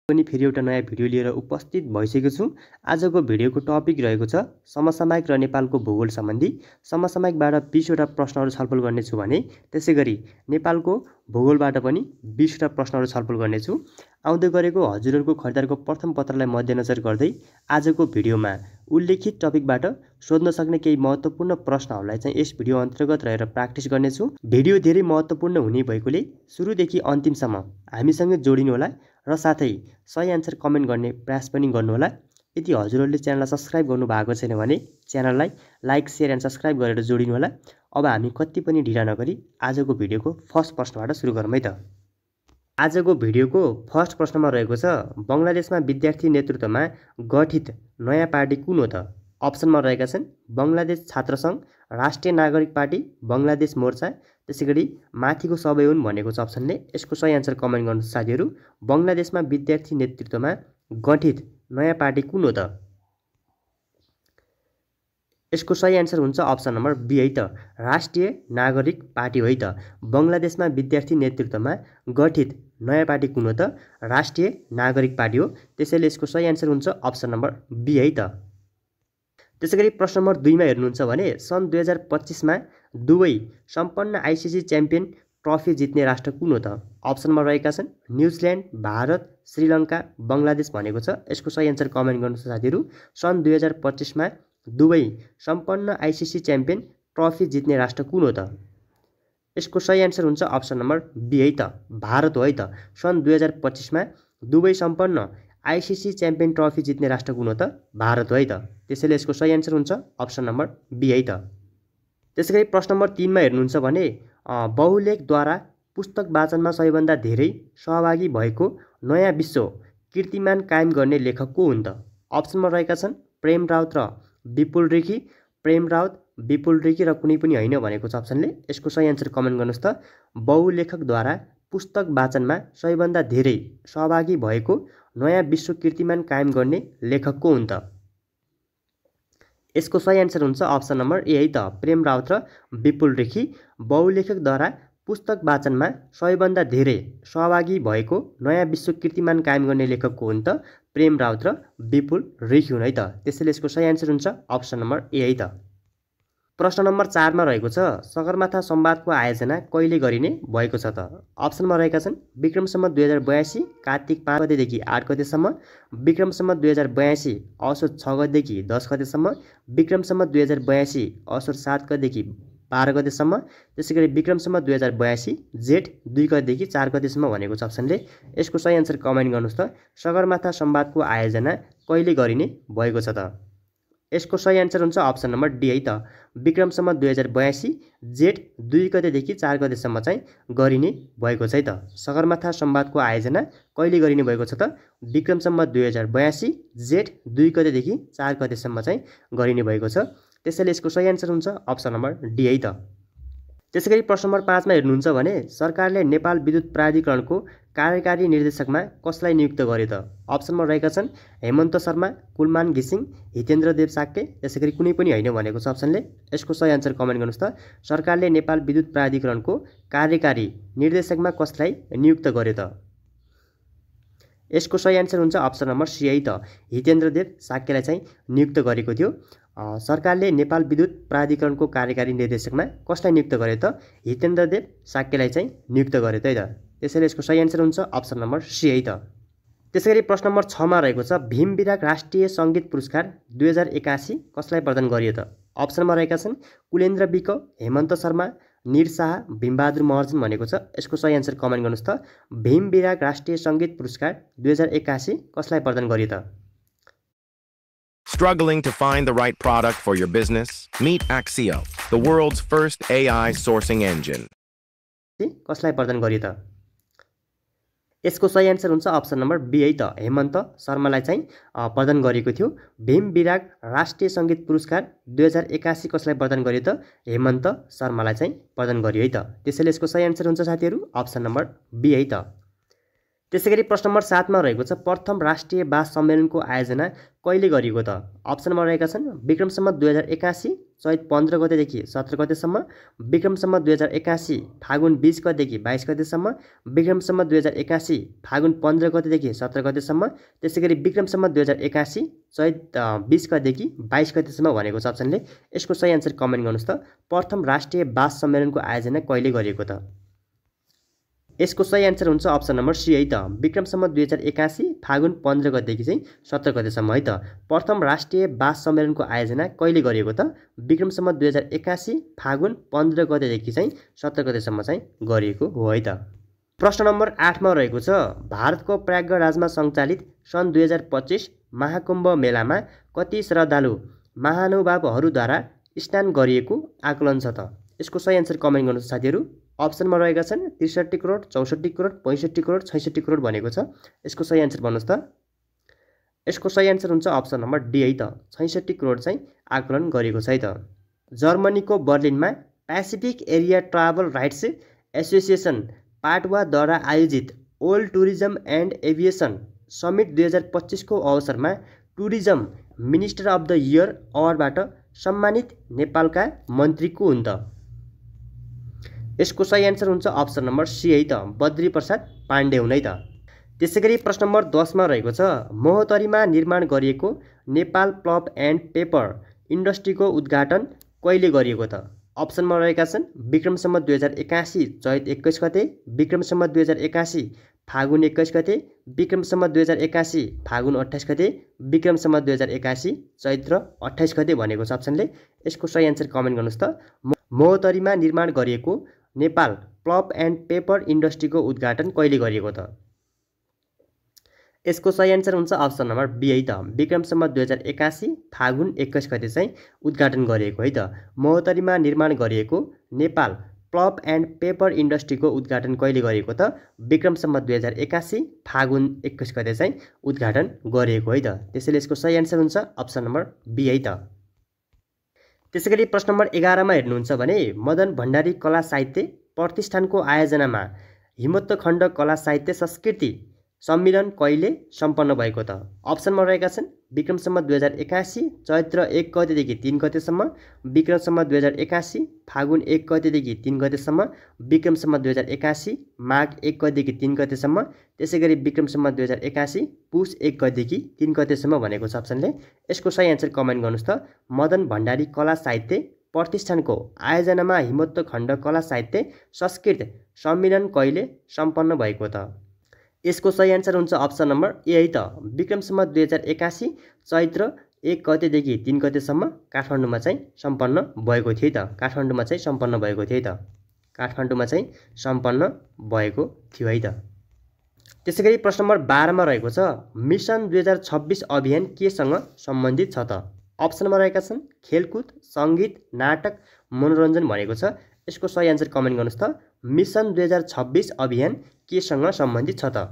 पनि फेरि एउटा नयाँ भिडियो लिएर उपस्थित भइसकेको छु। आजको भिडियोको टपिक रहेको छ समसामयिक र नेपालको भूगोल सम्बन्धी। समसामयिकबाट 20 वटा प्रश्नहरू छलफल गर्नेछु भने त्यसैगरी नेपालको भूगोलबाट पनि 20 वटा प्रश्नहरू छलफल गर्नेछु। आउँदै गरेको हजुरहरूको खरिदारको प्रथम पत्रलाई मध्यनजर गर्दै आजको भिडियोमा उल्लेखित टपिकबाट सोध्न सक्ने केही महत्त्वपूर्ण प्रश्नहरूलाई चाहिँ यस भिडियो अन्तर्गत रहेर प्र्याक्टिस गर्नेछु। भिडियो धेरै महत्त्वपूर्ण हुने भएकोले सुरुदेखि अन्तिमसम्म हामीसँग जोडिनुहोला र साथै सही आन्सर कमेन्ट गर्ने प्रयास पनि गर्नुहोला। यदि हजुरहरूले च्यानललाई सब्स्क्राइब गर्नुभएको छैन भने च्यानललाई लाइक शेयर एन्ड सब्स्क्राइब गरेर जोडिनुहोला। अब हामी कति पनि ढिला नगरी आजको भिडियोको फर्स्ट प्रश्नबाट सुरु गरौँ है त। आजको भिडियोको फर्स्ट प्रश्नमा रहेको छ बङ्गलादेशमा विद्यार्थी नेतृत्वमा गठित नयाँ पार्टी कुन हो त? अप्सनमा रहेका छन् बङ्गलादेश छात्र सङ्घ, राष्ट्रिय नागरिक पार्टी, बङ्गलादेश मोर्चा, त्यसैगरी माथिको सबै हुन् भनेको छ अप्सनले। यसको सही आन्सर कमेन्ट गर्नुहोस् साथीहरू। बङ्गलादेशमा विद्यार्थी नेतृत्वमा गठित नयाँ पार्टी कुन हो त? यसको सही आन्सर हुन्छ अप्सन नम्बर बी है त, राष्ट्रिय नागरिक पार्टी हो है त। बङ्गलादेशमा विद्यार्थी नेतृत्वमा गठित नयाँ पार्टी कुन हो त? राष्ट्रिय नागरिक पार्टी हो। त्यसैले यसको सही आन्सर हुन्छ अप्सन नम्बर बी है त। त्यसैगरी प्रश्न नम्बर 2 मा हेर्नुहुन्छ भने सन् 2025मा दुवै सम्पन्न आइसिसी च्याम्पियन ट्रफी जित्ने राष्ट्र कुन हो त? अप्सनमा रहेका छन् न्युजिल्यान्ड, भारत, श्रीलङ्का, बङ्गलादेश भनेको छ। यसको सही आन्सर कमेन्ट गर्नुहोस् साथीहरू। सन् 2025मा दुवै सम्पन्न आइसिसी च्याम्पियन ट्रफी जित्ने राष्ट्र कुन हो त? यसको सही आन्सर हुन्छ अप्सन नम्बर बी है त, भारत हो है त। सन् 2025मा दुवै सम्पन्न आइसिसी च्याम्पियन ट्रफी जित्ने राष्ट्र कुन हो त? भारत हो है त। त्यसैले यसको सही आन्सर हुन्छ अप्सन नम्बर बी है त। त्यसैगरी प्रश्न नम्बर 3 मा हेर्नुहुन्छ भने बहुलेखद्वारा पुस्तक वाचनमा सबैभन्दा धेरै सहभागी भएको नयाँ विश्व कीर्तिमान कायम गर्ने लेखक को हुन् त? अप्सनमा रहेका छन् प्रेम राउत र विपुल रिखी, प्रेम राउत, विपुल रिखी र कुनै पनि होइन भनेको छ अप्सनले। यसको सही आन्सर कमेन्ट गर्नुहोस् त। बहुलेखकद्वारा पुस्तक वाचनमा सबैभन्दा धेरै सहभागी भएको नयाँ विश्व कीर्तिमान कायम गर्ने लेखक को हुन् त? यसको सही आन्सर हुन्छ अप्सन नम्बर ए है त, प्रेम राउत र विपुल रिखी। बहुलेखकद्वारा पुस्तक वाचनमा सबैभन्दा धेरै सहभागी भएको नयाँ विश्व कीर्तिमान कायम गर्ने लेखक को हुन् त? प्रेम राउत र विपुल रिखी हुन् है त। त्यसैले यसको सही आन्सर हुन्छ अप्सन नम्बर ए है त। प्रश्न नम्बर 4 मा रहेको छ सगरमाथा संवादको आयोजना कहिले गरिने भएको छ त? अप्सनमा रहेका छन् विक्रम सम्वत 2082 कार्तिक 5 गतेदेखि 8 गतेसम्म, विक्रम सम्वत 2082 असोज 6 गतेदेखि 10 गतेसम्म, विक्रम सम्वत 2082 असोज 7 गतेदेखि 12 गतेसम्म, त्यसैगरी विक्रम सम्वत 2082 जेठ 2 गतेदेखि 4 गतेसम्म भनेको छ अप्सनले। यसको सही आन्सर कमेन्ट गर्नुहोस् त। सगरमाथा संवादको आयोजना कहिले गरिने भएको छ त? यसको सही आन्सर हुन्छ अप्सन नम्बर डी है त, विक्रम सम्वत 2082 जेठ 2 गतेदेखि 4 गतेसम्म चाहिँ गरिने भएको छ है त। सगरमाथा संवादको आयोजना कहिले गरिने भएको छ त? विक्रम सम्वत 2082 जेठ 2 गतेदेखि 4 गतेसम्म चाहिँ गरिने भएको छ। त्यसैले यसको सही आन्सर हुन्छ अप्सन नम्बर डी है त। त्यसैगरी प्रश्न नम्बर 5 मा हेर्नुहुन्छ भने सरकारले नेपाल विद्युत प्राधिकरणको कार्यकारी निर्देशकमा कसलाई नियुक्त गर्यो त? अप्सनमा रहेका छन् हेमन्त शर्मा, कुलमान घिसिङ, हितेन्द्र देव साक्य, त्यसैगरी कुनै पनि होइन भनेको छ अप्सनले। यसको सही आन्सर कमेन्ट गर्नुहोस् त। सरकारले नेपाल विद्युत प्राधिकरणको कार्यकारी निर्देशकमा कसलाई नियुक्त गर्यो त? यसको सही आन्सर हुन्छ अप्सन नम्बर सी है त, हितेन्द्र देव साक्यलाई चाहिँ नियुक्त गरेको थियो। सरकारले नेपाल विद्युत प्राधिकरणको कार्यकारी निर्देशकमा कसलाई नियुक्त गर्यो त? हितेन्द्र देव साक्यलाई चाहिँ नियुक्त गर्यो त है त। त्यसैले यसको सही आन्सर हुन्छ अप्सन नम्बर सी है त। त्यसैगरी प्रश्न नम्बर 6 मा रहेको छ भीम विराग राष्ट्रिय सङ्गीत पुरस्कार 2081 कसलाई प्रदान गरियो त? अप्सनमा रहेका छन् कुलेन्द्र विक, हेमन्त शर्मा, निर शाह, भीमबहादुर महर्जन भनेको छ। यसको सही आन्सर कमेन्ट गर्नुहोस् त। भीम विराग राष्ट्रिय सङ्गीत पुरस्कार 2081 कसलाई प्रदान गरियो त? Struggling to find the right product for your business? Meet Axio, the world's first AI sourcing engine. कसलाई प्रदान गरियो त? यसको सही आन्सर हुन्छ अप्सन नम्बर बी है त, हेमन्त शर्मालाई चाहिँ प्रदान गरेको थियो। भीम विराग राष्ट्रिय सङ्गीत पुरस्कार 2081 कसलाई प्रदान गरियो त? हेमन्त शर्मालाई चाहिँ प्रदान गरियो है त। त्यसैले यसको सही आन्सर हुन्छ साथीहरू अप्सन नम्बर बी है त। त्यसैगरी प्रश्न नम्बर 7 मा रहेको छ प्रथम राष्ट्रिय बास सम्मेलनको आयोजना कहिले गरिएको त? अप्सनमा रहेका छन् विक्रम सम्वत 2081 चैत 15 गतेदेखि 17 गतेसम्म, विक्रम सम्वत 2081 फागुन 20 गतेदेखि 22 गतेसम्म, विक्रम सम्वत 2081 फागुन 15 गतेदेखि 17 गतेसम्म, त्यसैगरी विक्रम सम्वत 2081 चैत 20 गतेदेखि 22 गतेसम्म भनेको छ अप्सनले। यसको सही आन्सर कमेन्ट गर्नुहोस् त। प्रथम राष्ट्रिय बास सम्मेलनको आयोजना कहिले गरिएको त? यसको सही आन्सर हुन्छ अप्सन नम्बर सी है त, विक्रम सम्वत 2081 फागुन 15 गतेदेखि चाहिँ 17 गतेसम्म है त। प्रथम राष्ट्रिय बास सम्मेलनको आयोजना कहिले गरिएको त? विक्रम सम्वत 2081 फागुन 15 गतेदेखि चाहिँ 17 गतेसम्म चाहिँ गरिएको हो है त। प्रश्न नम्बर 8 मा रहेको छ भारतको प्रयागराजमा सञ्चालित सन् 2025 महाकुम्भ मेलामा कति श्रद्धालु महानुभावहरूद्वारा स्नान गरिएको आकलन छ त? यसको सही आन्सर कमेन्ट गर्नुहोस् साथीहरू। अप्सनमा रहेका छन् 63 करोड, 64 करोड, 65 करोड, 66 करोड भनेको छ। यसको सही आन्सर भन्नुहोस् त। यसको सही आन्सर हुन्छ अप्सन नम्बर डी है त, 66 करोड चाहिँ आकलन गरेको छ है त। जर्मनीको बर्लिनमा Pacific area travel writers association पाटवाद्वारा आयोजित world tourism and aviation summit 2025 को अवसरमा tourism minister of the year अवार्डबाट सम्मानित नेपालका मन्त्री को हुन् त? यसको सही आन्सर हुन्छ अप्सन नम्बर सी है त, बद्री प्रसाद पाण्डे हुन् है त। त्यसैगरी प्रश्न नम्बर 10 मा रहेको छ महोत्तरीमा निर्माण गरिएको नेपाल पल्प एन्ड पेपर इन्डस्ट्रीको उद्घाटन कहिले गरिएको त? अप्सनमा रहेका छन् विक्रम सम्वत 2081 चैत 21 गते, विक्रम सम्वत 2081 फागुन 21 गते, विक्रम सम्वत 2081 फागुन 28 गते, विक्रम सम्वत 2081 चैत्र 28 गते भनेको छ अप्सनले। यसको सही आन्सर कमेन्ट गर्नुहोस् त। महोत्तरीमा निर्माण गरिएको नेपाल पल्प एन्ड पेपर इन्डस्ट्रीको उद्घाटन कहिले गरिएको त? यसको सही आन्सर हुन्छ अप्सन नम्बर बी है त, विक्रम सम्वत 2081 फागुन 21 गते चाहिँ उद्घाटन गरिएको है त। महोत्तरीमा निर्माण गरिएको नेपाल पल्प एन्ड पेपर इन्डस्ट्रीको उद्घाटन कहिले गरिएको त? विक्रम सम्वत 2081 फागुन 21 गते चाहिँ उद्घाटन गरिएको है त। त्यसैले यसको सही आन्सर हुन्छ अप्सन नम्बर बी है त। त्यसैगरी प्रश्न नम्बर 11 मा हेर्नुहुन्छ भने मदन भण्डारी कला साहित्य प्रतिष्ठानको आयोजनामा हिमोत्तखण्ड कला साहित्य संस्कृति सम्मेलन कहिले सम्पन्न भएको त? अप्सनमा रहेका छन् विक्रम सम्वत 2081 चैत्र 1 गतेदेखि 3 गतेसम्म, विक्रम सम्वत 2081 फागुन 1 गतेदेखि 3 गतेसम्म, विक्रम सम्वत 2081 माघ 1 गतेदेखि 3 गतेसम्म, त्यसैगरी विक्रम सम्वत 2081 पुष 1 गतेदेखि 3 गतेसम्म भनेको छ अप्सनले। यसको सही आन्सर कमेन्ट गर्नुहोस् त। मदन भण्डारी कला साहित्य प्रतिष्ठानको आयोजनामा हिमोत्तखण्ड कला साहित्य संस्कृत सम्मेलन कहिले सम्पन्न भएको त? यसको सही आन्सर हुन्छ अप्सन नम्बर ए है त, विक्रम सम्वत 2081 चैत्र 1 गतेदेखि 3 गतेसम्म काठमाडौँमा चाहिँ सम्पन्न भएको थियो त। काठमाडौँमा चाहिँ सम्पन्न भएको थियो त। काठमाडौँमा चाहिँ सम्पन्न भएको थियो है त। त्यसैगरी प्रश्न नम्बर 12 मा रहेको छ मिसन 2026 अभियान केसँग सम्बन्धित छ त? अप्सनमा रहेका छन् खेलकुद, सङ्गीत, नाटक, मनोरञ्जन भनेको छ। यसको सही आन्सर कमेन्ट गर्नुहोस् त। मिसन 2026 अभियान केसँग सम्बन्धित छ त?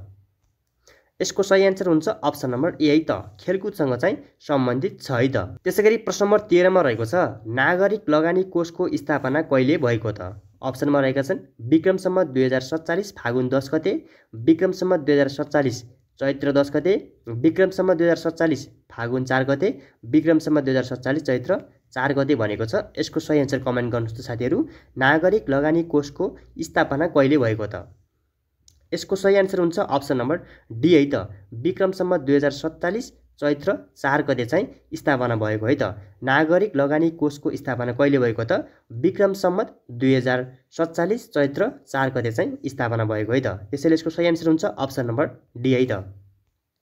यसको सही आन्सर हुन्छ अप्सन नम्बर ए है त, खेलकुदसँग चाहिँ सम्बन्धित छ है त। त्यसैगरी प्रश्न नम्बर 13 मा रहेको छ नागरिक लगानी कोषको स्थापना कहिले भएको त? अप्सनमा रहेका छन् विक्रम सम्वत 2047 फागुन 10 गते, विक्रम सम्वत 2047 चैत्र 10 गते, विक्रम सम्वत 2047 फागुन 4 गते, विक्रम सम्वत 2047 चैत्र 4 गते भनेको छ। यसको सही आन्सर कमेन्ट गर्नुहोस् त साथीहरू। नागरिक लगानी कोषको स्थापना कहिले भएको त? यसको सही आन्सर हुन्छ अप्सन नम्बर डी है त, विक्रम सम्वत 2047 चैत्र 4 गते चाहिँ स्थापना भएको है त। नागरिक लगानी कोषको स्थापना कहिले भएको त? विक्रम सम्वत 2047 चैत्र 4 गते चाहिँ स्थापना भएको है त। त्यसैले यसको सही आन्सर हुन्छ अप्सन नम्बर डी है त।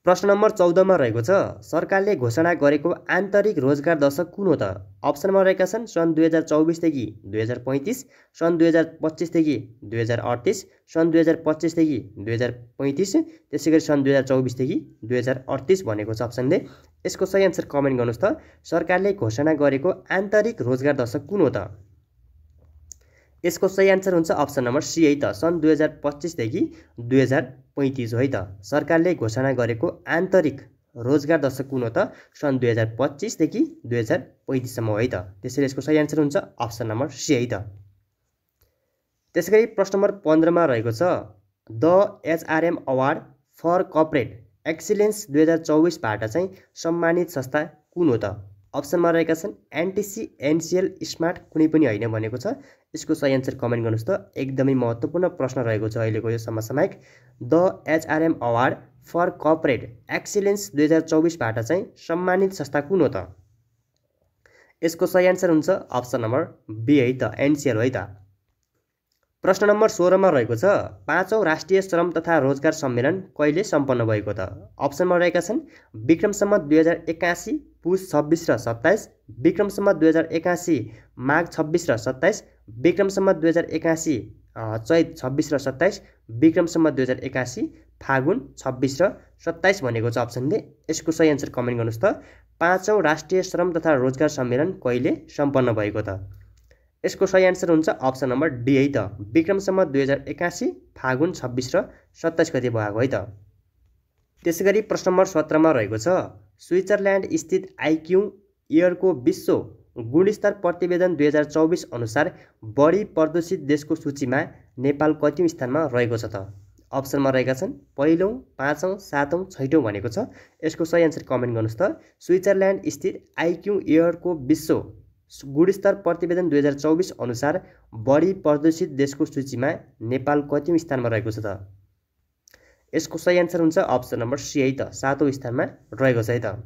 प्रश्न नम्बर 14 मा रहेको छ सरकारले घोषणा गरेको आन्तरिक रोजगार दशक कुन हो त? अप्सनमा रहेका छन् सन् 2024 देखि 2035, सन् 2025 देखि 2038, सन् 2025 देखि 2035, त्यसैगरी सन् 2024 देखि 2038 भनेको छ अप्सनले। यसको सही आन्सर कमेन्ट गर्नुहोस् त। सरकारले घोषणा गरेको आन्तरिक रोजगार दशक कुन हो त? यसको सही आन्सर हुन्छ अप्सन नम्बर सी है त, सन् 2025 देखि 2035 हो है त। सरकारले घोषणा गरेको आन्तरिक रोजगार दशक कुन हो त? सन् 2025 देखि 2035 सम्म हो है त। त्यसैले यसको सही आन्सर हुन्छ अप्सन नम्बर सी है त। त्यसैगरी प्रश्न नम्बर 15 मा रहेको छ the HRM award for corporate excellence 2024 बाट चाहिँ सम्मानित संस्था कुन हो त? अप्सनमा रहेका छन् एनटिसी, एनसिएल, स्मार्ट, कुनै पनि होइन भनेको छ। यसको सही आन्सर कमेन्ट गर्नुहोस् त। एकदमै महत्त्वपूर्ण प्रश्न रहेको छ अहिलेको यो समसामयिक। The HRM award for corporate excellence 2024 बाट चाहिँ सम्मानित संस्था कुन हो त? यसको सही आन्सर हुन्छ अप्सन नम्बर बी है त, एनसिएल है त। प्रश्न नम्बर 16 मा रहेको छ 5औं राष्ट्रिय श्रम तथा रोजगार सम्मेलन कहिले सम्पन्न भएको त? अप्सनमा रहेका छन् विक्रम सम्वत 2081 पुस 26 र 27, विक्रम सम्वत 2081 माघ 26 र 27, विक्रम सम्वत 2081 चैत 26 र 27, विक्रम सम्वत 2081 फागुन 26 र 27 भनेको छ अप्सनले। यसको सही आन्सर कमेन्ट गर्नुहोस् त। 5औं राष्ट्रिय श्रम तथा रोजगार सम्मेलन कहिले सम्पन्न भएको त? यसको सही आन्सर हुन्छ अप्सन नम्बर डी है त, विक्रम सम्वत 2081 फागुन 26 र 27 गते भएको है त। त्यसैगरी प्रश्न नम्बर 17 मा रहेको छ स्विट्जरल्यान्ड स्थित आइक्यू एयरको विश्व गुणस्तर प्रतिवेदन 2024 अनुसार बढी प्रदूषित देशको सूचीमा नेपाल कतिौं स्थानमा रहेको छ त? अप्सनमा रहेका छन् पहिलौं, पाँचौं, सातौं, छैटौं भनेको छ। यसको सही आन्सर कमेन्ट गर्नुहोस् त। स्विट्जरल्यान्ड स्थित आइक्यू एयरको विश्व गुणस्तर प्रतिवेदन 2024 अनुसार बढी प्रदूषित देशको सूचीमा नेपाल कतिौं स्थानमा रहेको छ त? यसको सही आन्सर हुन्छ अप्सन नम्बर सी है त, 7औं स्थानमा रहेको छ है त।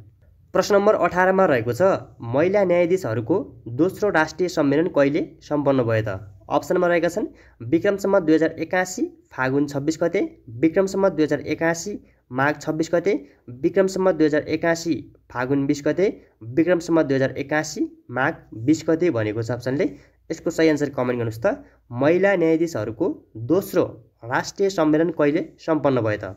प्रश्न नम्बर 18 मा रहेको छ महिला न्यायाधीशहरूको दोस्रो राष्ट्रिय सम्मेलन कहिले सम्पन्न भयो त? अप्सनमा रहेका छन् विक्रम सम्वत 2081 फागुन 26 गते, विक्रम सम्वत 2081 माघ 26 गते, विक्रम सम्वत 2081 फागुन 20 गते, विक्रम सम्वत 2081 माघ 20 गते भनेको छ अप्सनले। यसको सही आन्सर कमेन्ट गर्नुहोस् त। महिला न्यायाधीशहरूको दोस्रो राष्ट्रिय सम्मेलन कहिले सम्पन्न भयो त?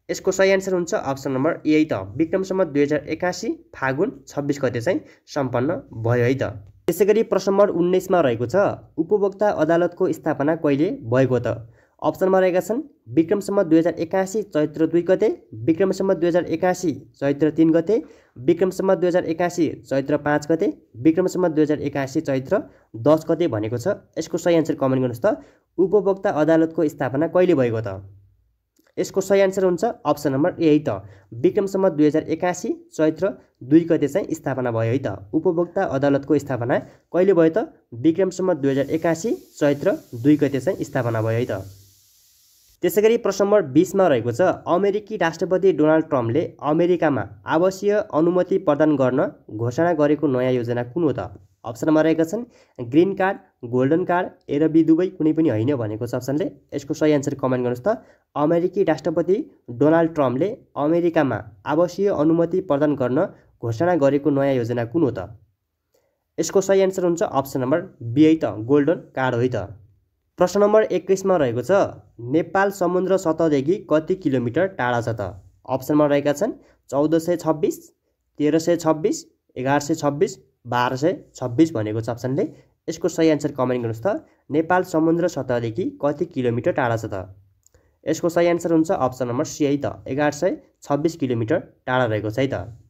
यसको सही आन्सर हुन्छ अप्सन नम्बर ए है त, विक्रम सम्वत 2081 फागुन 26 गते चाहिँ सम्पन्न भयो है त। त्यसैगरी प्रश्न नम्बर 19 मा रहेको छ उपभोक्ता अदालतको स्थापना कहिले भएको त? अप्सनमा रहेका छन् विक्रम सम्वत 2081 चैत्र 2 गते, विक्रम सम्वत 2081 चैत्र 3 गते, विक्रम सम्वत 2081 चैत्र 5 गते, विक्रम सम्वत 2081 चैत्र 10 गते भनेको छ। यसको सही आन्सर कमेन्ट गर्नुहोस् त। उपभोक्ता अदालतको स्थापना कहिले भएको त? यसको सही आन्सर हुन्छ अप्सन नम्बर ए है त, विक्रम सम्वत 2081 चैत्र 2 गते चाहिँ स्थापना भयो है त। उपभोक्ता अदालतको स्थापना कहिले भयो त? विक्रम सम्वत 2081 चैत्र 2 गते चाहिँ स्थापना भयो है त। त्यसैगरी प्रश्न नम्बर 20 मा रहेको छ अमेरिकी राष्ट्रपति डोनाल्ड ट्रम्पले अमेरिकामा आवासीय अनुमति प्रदान गर्न घोषणा गरेको नयाँ योजना कुन हो त? अप्सनमा रहेका छन् ग्रीन कार्ड, गोल्डन कार्ड, एरबी दुवै, कुनै पनि होइन भनेको छ अप्सनले। यसको सही आन्सर कमेन्ट गर्नुहोस् त। अमेरिकी राष्ट्रपति डोनाल्ड ट्रम्पले अमेरिकामा आवासीय अनुमति प्रदान गर्न घोषणा गरेको नयाँ योजना कुन हो त? यसको सही आन्सर हुन्छ अप्सन नम्बर बी है त, गोल्डन कार्ड हो है त। प्रश्न नम्बर 21 मा रहेको छ नेपाल समुद्र सतहदेखि कति किलोमिटर टाढा छ त? अप्सनमा रहेका छन् 1426, 1326, 1126, 1226 भनेको छ अप्सनले। यसको सही आन्सर कमेन्ट गर्नुहोस् त। नेपाल समुद्र सतहदेखि कति किलोमिटर टाढा छ त? यसको सही आन्सर हुन्छ अप्सन नम्बर सी है त, 1126 किलोमिटर टाढा रहेको छ है त।